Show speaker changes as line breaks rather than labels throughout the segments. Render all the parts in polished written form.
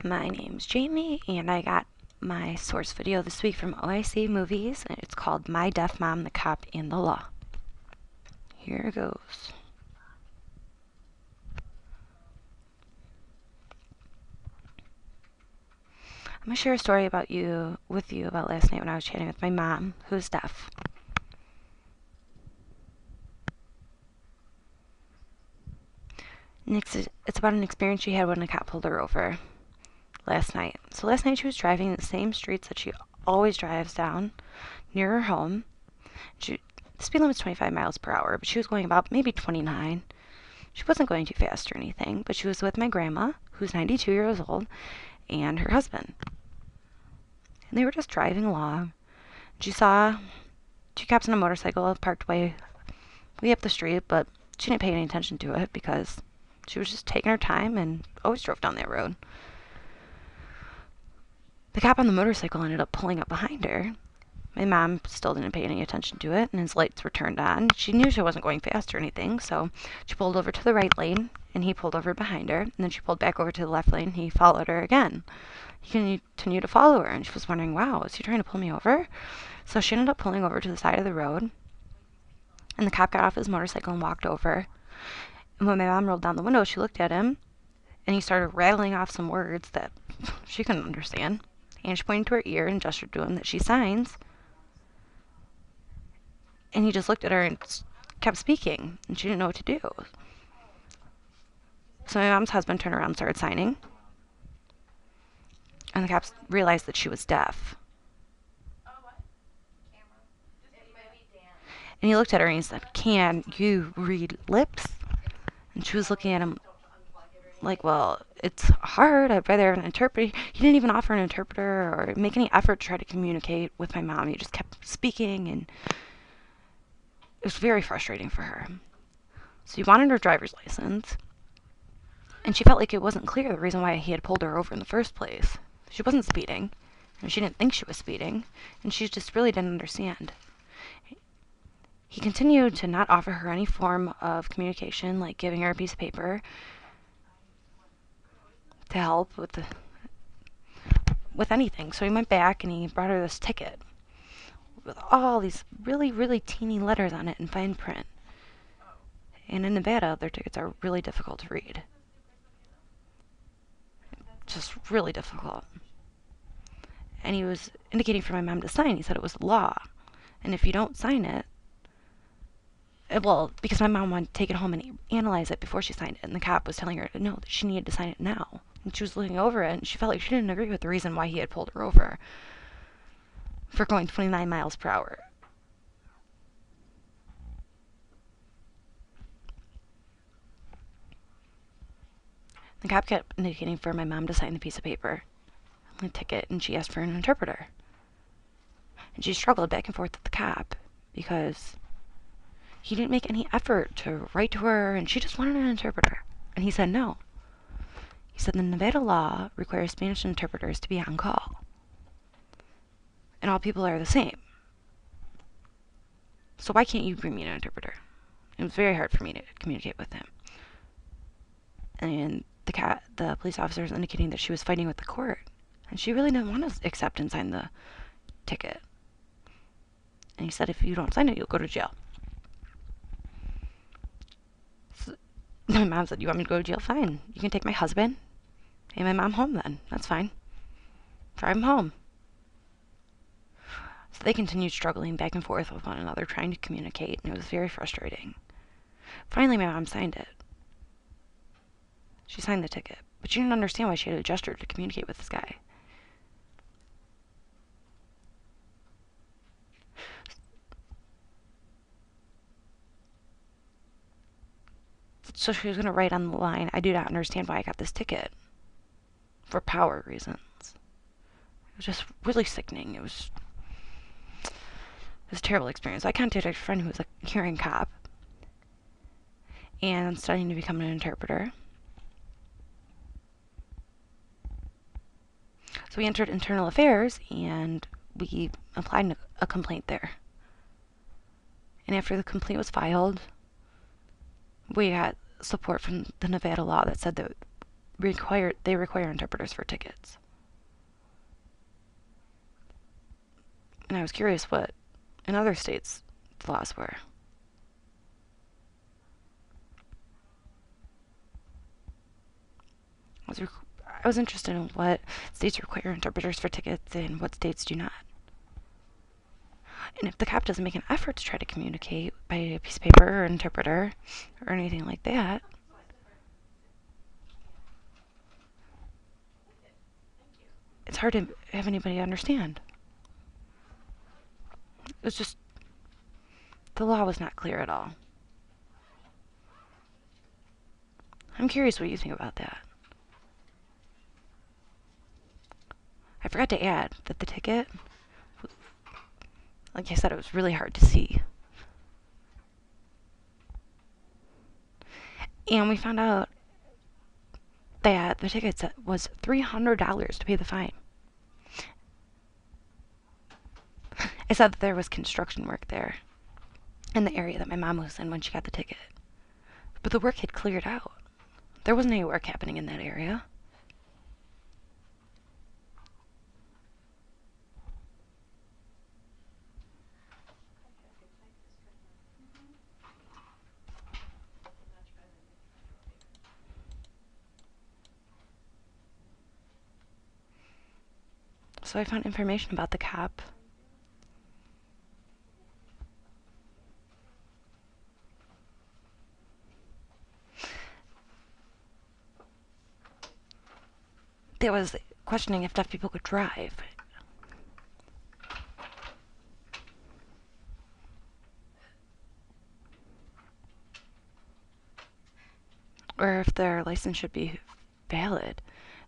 My name's Jamie, and I got my source video this week from OIC Movies, and it's called My Deaf Mom, the Cop, and the Law. Here it goes. I'm going to share a story with you about last night when I was chatting with my mom, who's deaf. It's about an experience she had when a cop pulled her over last night. So last night she was driving the same streets that she always drives down near her home. The speed limit was 25 miles per hour, but she was going about maybe 29. She wasn't going too fast or anything, but she was with my grandma, who's 92 years old, and her husband. And they were just driving along. She saw two cops on a motorcycle parked way up the street, but she didn't pay any attention to it because she was just taking her time and always drove down that road. The cop on the motorcycle ended up pulling up behind her. My mom still didn't pay any attention to it, and his lights were turned on. She knew she wasn't going fast or anything, so she pulled over to the right lane, and he pulled over behind her. And then she pulled back over to the left lane, and he followed her again. He continued to follow her, and she was wondering, wow, is he trying to pull me over? So she ended up pulling over to the side of the road, and the cop got off his motorcycle and walked over. And when my mom rolled down the window, she looked at him, and he started rattling off some words that she couldn't understand. And she pointed to her ear and gestured to him that she signs. And he just looked at her and kept speaking, and she didn't know what to do. So my mom's husband turned around and started signing, and the cops realized that she was deaf. And he looked at her and he said, "Can you read lips?" And she was looking at him like, well, it's hard. I'd rather have an interpreter. He didn't even offer an interpreter or make any effort to try to communicate with my mom. He just kept speaking, and it was very frustrating for her. So he wanted her driver's license, and she felt like it wasn't clear the reason why he had pulled her over in the first place. She wasn't speeding, and she didn't think she was speeding, and she just really didn't understand. He continued to not offer her any form of communication, like giving her a piece of paper to help with anything. So he went back and he brought her this ticket with all these really, really teeny letters on it in fine print. And in Nevada, their tickets are really difficult to read. Just really difficult. And he was indicating for my mom to sign. He said it was law. And if you don't sign it, well, because my mom wanted to take it home and analyze it before she signed it, and the cop was telling her no, that she needed to sign it now. And she was looking over it, and she felt like she didn't agree with the reason why he had pulled her over for going 29 miles per hour. The cop kept indicating for my mom to sign the piece of paper, the ticket, and she asked for an interpreter. And she struggled back and forth with the cop because he didn't make any effort to write to her, and she just wanted an interpreter. And he said no. He said the Nevada law requires Spanish interpreters to be on call. And all people are the same. So why can't you bring me an interpreter? It was very hard for me to communicate with him. And the police officer was indicating that she was fighting with the court. And she really didn't want to accept and sign the ticket. And he said, if you don't sign it, you'll go to jail. So my mom said, you want me to go to jail? Fine. You can take my husband and my mom home then. That's fine. Drive them home. So they continued struggling back and forth with one another, trying to communicate, and it was very frustrating. Finally, my mom signed it. She signed the ticket, but she didn't understand why she had to gesture to communicate with this guy. So she was going to write on the line, "I do not understand why I got this ticket. For power reasons." It was just really sickening. It was a terrible experience. I contacted a friend who was a hearing cop and studying to become an interpreter. So we entered internal affairs and we applied a complaint there. And after the complaint was filed, we got support from the Nevada law that said that require interpreters for tickets. And I was curious what in other states the laws were. I was interested in what states require interpreters for tickets and what states do not. And if the cop doesn't make an effort to try to communicate by a piece of paper or interpreter or anything like that, it's hard to have anybody understand. It's just, the law was not clear at all. I'm curious what you think about that. I forgot to add that the ticket, like I said, it was really hard to see. And we found out that the ticket was $300 to pay the fine. I said that there was construction work there in the area that my mom was in when she got the ticket. But the work had cleared out. There wasn't any work happening in that area. So I found information about the cop. That was questioning if deaf people could drive. Or if their license should be valid.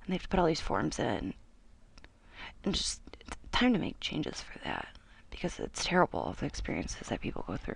And they have to put all these forms in. And just, it's time to make changes for that. Because it's terrible, the experiences that people go through.